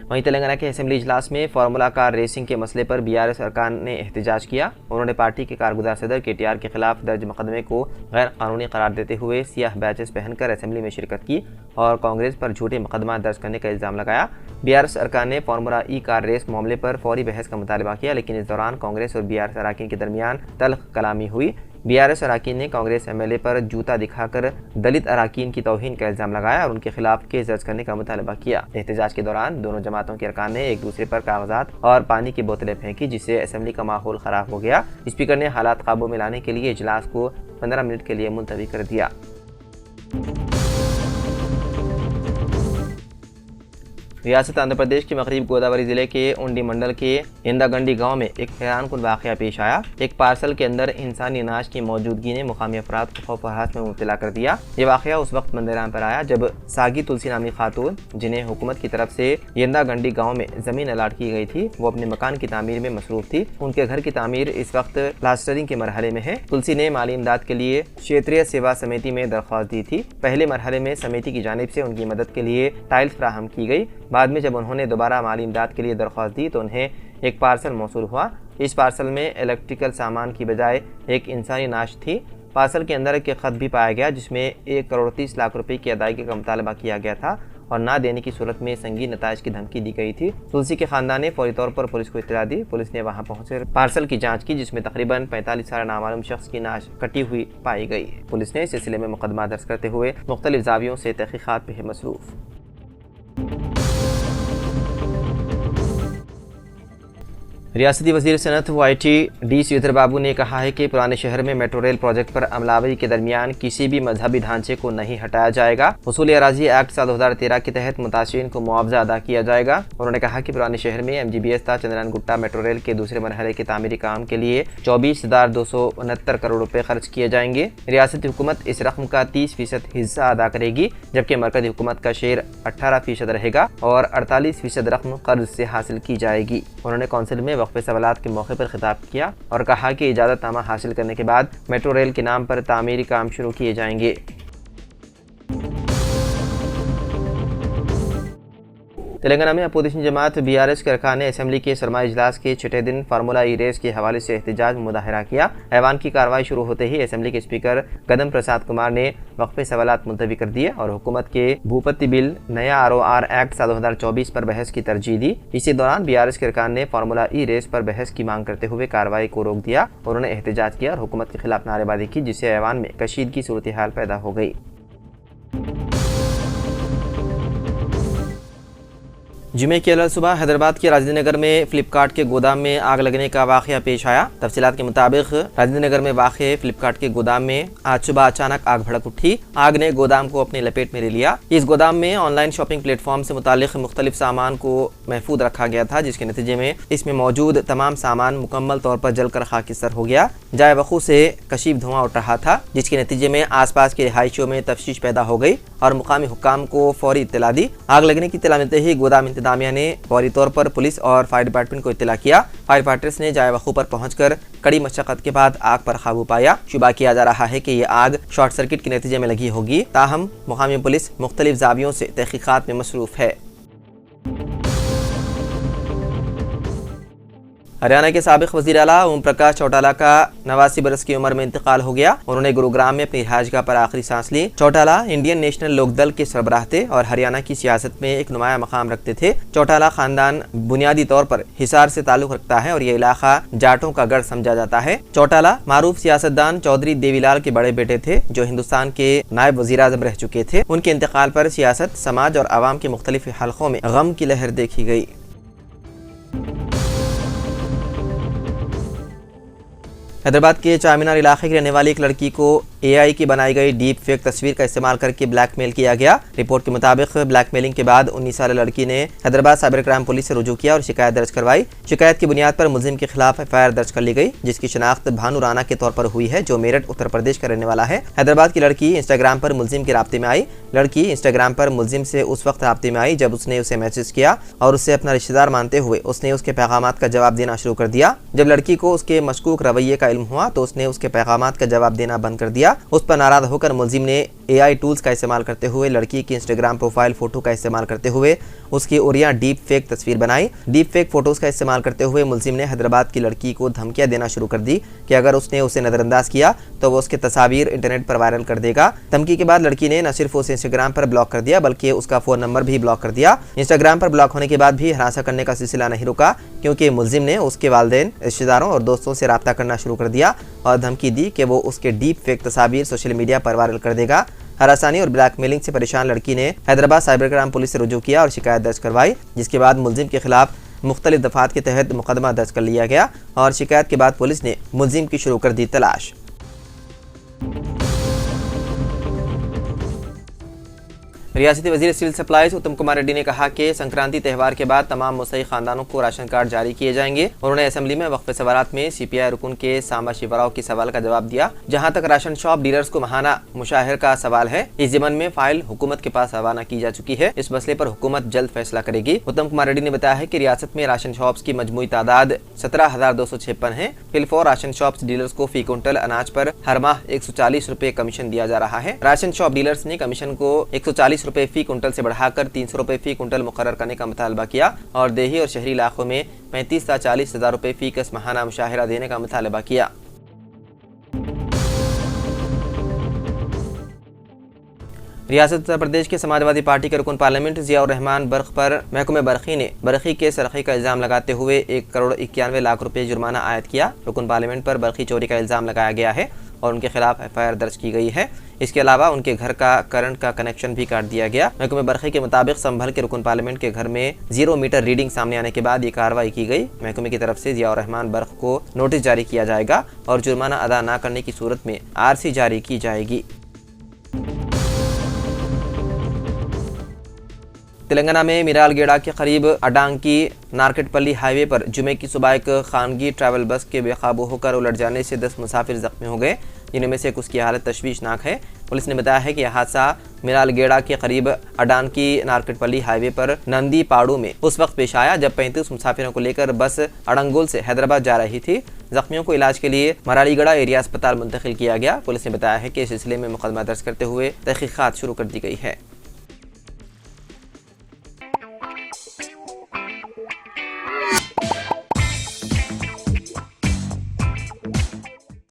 वहीं तेलंगाना के असेंबली इजलास में फार्मूला कार रेसिंग के मसले पर बीआरएस अरकान ने एहतजाज किया। उन्होंने पार्टी के कारगुजार सदर केटीआर के खिलाफ दर्ज मुकदमे को गैर कानूनी करार देते हुए सियाह बैचेस पहनकर असेंबली में शिरकत की और कांग्रेस पर झूठे मुकदमा दर्ज करने का इल्ज़ाम लगाया। बीआरएस अरकान ने फार्मूला ई कार रेस मामले पर फौरी बहस का मुतालबा किया, लेकिन इस दौरान कांग्रेस और बीआरएस अरकान के दरमियान तल्ख कलामी हुई। बीआरएस अरकान ने कांग्रेस एमएलए पर जूता दिखाकर दलित अरकान की तौहीन का इल्ज़ाम लगाया और उनके खिलाफ केस दर्ज करने का मुतालबा किया। एहतजाज के दौरान दोनों जमातों के अरकान ने एक दूसरे पर कागजात और पानी की बोतलें फेंकी, जिससे असेंबली का माहौल खराब हो गया। स्पीकर ने हालात काबू में लाने के लिए इजलास को 15 मिनट के लिए मुलतवी कर दिया। रियासत आंध्र प्रदेश के मगरबी गोदावरी जिले के उंडी मंडल के इंदागंडी गांव में एक हैरानकुन वाक़या पेश आया। एक पार्सल के अंदर इंसानी नाश की मौजूदगी ने मुकामी अफराद को खौफ और हरास में मुब्तला कर दिया। ये वाक़या उस वक्त मंजराम पर आया जब सागी तुलसी नामी खातून, जिन्हें हुकूमत की तरफ से इंदागंडी गाँव में ज़मीन अलाट की गई थी, वो अपने मकान की तामीर में मसरूफ़ थी। उनके घर की तामीर इस वक्त प्लास्टरिंग के मरहले में है। तुलसी ने माली इमदाद के लिए क्षेत्रीय सेवा समिति में दरख्वास्त दी थी। पहले मरहले में समिति की जानिब से उनकी मदद के लिए टाइल्स फराहम की गई। बाद में जब उन्होंने दोबारा माली इमदाद के लिए दरख्वास्त दी तो उन्हें एक पार्सल मौसूल हुआ। इस पार्सल में इलेक्ट्रिकल सामान की बजाय एक इंसानी नाश थी। पार्सल के अंदर एक खत भी पाया गया जिसमें 1,30,00,000 रुपए की अदायगी का मुतालबा किया गया था और ना देने की सूरत में संगीन नताइज की धमकी दी गई थी। तुलसी के खानदान ने फौरी तौर पर पुलिस को इत्तला दी। पुलिस ने वहां पहुंचकर पार्सल की जांच की, जिसमें तकरीबन 45 साल नामालूम शख्स की नाश कटी हुई पाई गई। पुलिस ने इस सिलसिले में मुकदमा दर्ज करते हुए मुख्तलिफ ज़ावियों से तहकीकात पे है मसरूफ़। रियासती वज़ीर सनत व IT डी श्रीधर बाबू ने कहा है कि पुराने शहर में मेट्रो रेल प्रोजेक्ट पर अमलावरी के दरमियान किसी भी मजहबी ढांचे को नहीं हटाया जाएगा। हुसूल अराज़ी एक्ट साल 2013 के तहत मुतासिरीन को मुआवजा अदा किया जाएगा। उन्होंने कहा कि पुराने शहर में MGBS ता चंद्रयान गुट्टा मेट्रो रेल के दूसरे मरहले के तामीरी काम के लिए 24,269 करोड़ रुपए खर्च किए जाएंगे। रियासती हुकूमत इस रकम का 30% हिस्सा अदा करेगी, जबकि मरकज़ी हुकूमत का शेयर 18% रहेगा और 48% रकम कर्ज से हासिल की जाएगी। उन्होंने कौंसिल में वक्फे सवालात के मौके पर खिताब किया और कहा कि इजाज़तनामा हासिल करने के बाद मेट्रो रेल के नाम पर तामीरी काम शुरू किए जाएंगे। तेलंगाना में अपोजिशन जमात BRS के अरकान ने असेंबली के सरमाई इजलास के छठे दिन फार्मूला ई रेस के हवाले से एहतजाज मुजाहरा किया। ऐवान की कार्रवाई शुरू होते ही असेंबली के स्पीकर गदम प्रसाद कुमार ने वक्फे सवालात मुलतवी कर दिए और हुकूमत के भूपत्ति बिल नया ROR एक्ट साल 2024 पर बहस की तरजीह दी। इसी दौरान BRS के अरकान ने फार्मूला ई रेस पर बहस की मांग करते हुए कार्रवाई को रोक दिया। उन्होंने एहतजाज किया और हुकूमत के खिलाफ नारेबाजी की, जिससे ऐवान में कशीदगी सूरत हाल पैदा हो गई। जुमे की अलग सुबह हैदराबाद के राजेंद्र नगर में फ्लिपकार्ट के गोदाम में आग लगने का वाक़या पेश आया। तफसीलात के मुताबिक राजेंद्र नगर में वाक़े फ्लिपकार्ट के गोदाम में आज सुबह अचानक आग भड़क उठी। आग ने गोदाम को अपनी लपेट में ले लिया। इस गोदाम में ऑनलाइन शॉपिंग प्लेटफॉर्म से मुतालिक मुख्तलिफ सामान को महफूज रखा गया था, जिसके नतीजे में इसमें मौजूद तमाम सामान मुकम्मल तौर पर जलकर खाकिस्तर हो गया। जाए वक़ू से कशीफ धुआं उठ रहा था, जिसके नतीजे में आसपास के रिहायशियों में तफ्शीश पैदा हो गई और मुकामी हुक्काम को फौरी इत्तला दी। आग लगने की इत्तला मिलते ही गोदाम इंतजामिया ने फौरी तौर पर पुलिस और फायर डिपार्टमेंट को इत्तला किया। फायर फाइटर्स ने जाए वक़ू पर पहुंचकर कड़ी मशक्कत के बाद आग पर काबू पाया। शुबा किया जा रहा है कि ये आग शॉर्ट सर्किट के नतीजे में लगी होगी। ताहम मुकामी पुलिस मुख्तलिफ ज़ावियों से तहकीकात में मसरूफ़ है। हरियाणा के साबिक वज़ीर आला ओम प्रकाश चौटाला का 89 बरस की उम्र में इंतकाल हो गया। उन्होंने गुरुग्राम में अपनी रिहाइशगाह पर आखिरी सांस ली। चौटाला इंडियन नेशनल लोकदल के सरबराह थे और हरियाणा की सियासत में एक नुमाया मकाम रखते थे। चौटाला खानदान बुनियादी तौर पर हिसार से ताल्लुक रखता है और ये इलाका जाटों का गढ़ समझा जाता है। चौटाला मारूफ सियासतदान चौधरी देवीलाल के बड़े बेटे थे, जो हिंदुस्तान के नायब वज़ीर आज़म रह चुके थे। उनके इंतकाल पर सियासत, समाज और आवाम के मुख्तलिफ हलकों में गम की लहर देखी गई। हैदराबाद के चारमीनार इलाके की रहने वाली एक लड़की को AI की बनाई गई डीप फेक तस्वीर का इस्तेमाल करके ब्लैकमेल किया गया। रिपोर्ट के मुताबिक ब्लैकमेलिंग के बाद 19 साल लड़की ने हैदराबाद साइबर क्राइम पुलिस से रुजू किया और शिकायत दर्ज करवाई। शिकायत की बुनियाद पर मुलजिम के खिलाफ FIR दर्ज कर ली गई, जिसकी शनाख्त भानु राना के तौर पर हुई है, जो मेरठ उत्तर प्रदेश का रहने वाला है। हैदराबाद की लड़की इंस्टाग्राम पर मुलजिम के राब्ते में आई। लड़की इंस्टाग्राम पर मुलजिम से उस वक्त राब्ते में आई जब उसने उसे मैसेज किया और उससे अपना रिश्तेदार मानते हुए उसने उसके पैगामात का जवाब देना शुरू कर दिया। जब लड़की को उसके मशकूक रवैये का इल्म हुआ तो उसने उसके पैगामात का जवाब देना बंद कर दिया। उस पर नाराज होकर मुलजिम ने AI टूल्स का इस्तेमाल करते हुए लड़की की इंस्टाग्राम प्रोफाइल फोटो का इस्तेमाल करते हुए उसकी उरिया डीप फेक तस्वीर बनाई। डीप फेक फोटोज का इस्तेमाल करते हुए मुलजिम ने हैदराबाद की लड़की को धमकियां देना शुरू कर दी कि अगर उसने उसे नजरअंदाज किया तो वो उसके तस्वीर इंटरनेट पर वायरल कर देगा। धमकी के बाद लड़की ने न सिर्फ उसे इंस्टाग्राम पर ब्लॉक कर दिया बल्कि उसका फ़ोन नंबर भी ब्लॉक कर दिया। इंस्टाग्राम पर ब्लॉक होने के बाद भी हरासा करने का सिलसिला नहीं रुका, क्योंकि मुलजिम ने उसके वालिदैन, रिश्तेदारों और दोस्तों से रब्ता करना शुरू कर दिया और धमकी दी कि वो उसके डीप फेक तस्वीर सोशल मीडिया पर वायरल कर देगा। हरासानी और ब्लैकमेलिंग से परेशान लड़की ने हैदराबाद साइबर क्राइम पुलिस से रुजू किया और शिकायत दर्ज करवाई, जिसके बाद मुलजिम के खिलाफ मुख्तलिफ दफात के तहत मुकदमा दर्ज कर लिया गया और शिकायत के बाद पुलिस ने मुलजिम की शुरू कर दी तलाश। रियासती वजीर सिविल सप्लाईज उत्तम कुमार रेड्डी ने कहा कि संक्रांति त्यौहार के बाद तमाम मुस्तहिक खानदानों को राशन कार्ड जारी किए जाएंगे। उन्होंने असेंबली में वक्फे सवालात में CPI रुकन के सांबा शिवराव की सवाल का जवाब दिया। जहां तक राशन शॉप डीलर्स को महाना मुशाहिर का सवाल है, इस ज़िमन में फाइल हुकूमत के पास रवाना की जा चुकी है। इस मसले पर हुकूमत जल्द फैसला करेगी। उत्तम कुमार रेड्डी ने बताया है कि रियासत में राशन शॉप्स की मजमूई तादाद 17,256 है। फिलफौर राशन शॉप्स डीलर्स को फी कुंटल अनाज पर हर माह 140 रुपए कमीशन दिया जा रहा है। राशन शॉप डीलर्स ने कमीशन को 140 रुपए फी कुंटल से बढ़ाकर 300 रुपए फी कुंटल मुकर्रर करने का मुतालबा किया और देही और शहरी इलाकों में 35 से 40 हज़ार रुपए फी कस माहाना मुशाहिरा देने का मुतालबा किया। रियासत उत्तर प्रदेश के समाजवादी पार्टी के रुकन पार्लियामेंट ज़ियाउर रहमान बर्क पर महकमे बरखी ने बरखी के सरखी का इल्ज़ाम लगाते हुए 1 करोड़ 91 लाख रुपए जुर्माना आयद किया। रुकन पार्लियामेंट पर बरखी चोरी का इल्ज़ाम लगाया गया है और उनके खिलाफ FIR दर्ज की गई है। इसके अलावा उनके घर का करंट का कनेक्शन भी काट दिया गया। महकमे बरखी के मुताबिक संभल के रुकन पार्लियामेंट के घर में 0 मीटर रीडिंग सामने आने के बाद ये कार्रवाई की गई। महकमे की तरफ से ज़ियाउर रहमान बर्क को नोटिस जारी किया जाएगा और जुर्माना अदा न करने की सूरत में RC जारी की जाएगी। तेलंगाना में मिरालगेड़ा के करीब अडांकी नारकेटपल्ली हाईवे पर जुमे की सुबह एक खानगी ट्रैवल बस के बेकाबू होकर उलट जाने से 10 मुसाफिर जख्मी हो गए, जिनमें से कुछ की हालत तशवीशनाक है। पुलिस ने बताया है कि यह हादसा मिरालगेड़ा के करीब अडांकी नारकेटपल्ली हाईवे पर नंदी पाड़ू में उस वक्त पेश आया जब 35 मुसाफिरों को लेकर बस अड़ंगुल से हैदराबाद जा रही थी। जख्मियों को इलाज के लिए मरालीगढ़ा एरिया अस्पताल मुंतकिल किया गया। पुलिस ने बताया है कि इस सिलसिले में मुकदमा दर्ज करते हुए तहकीकात शुरू कर दी गई है।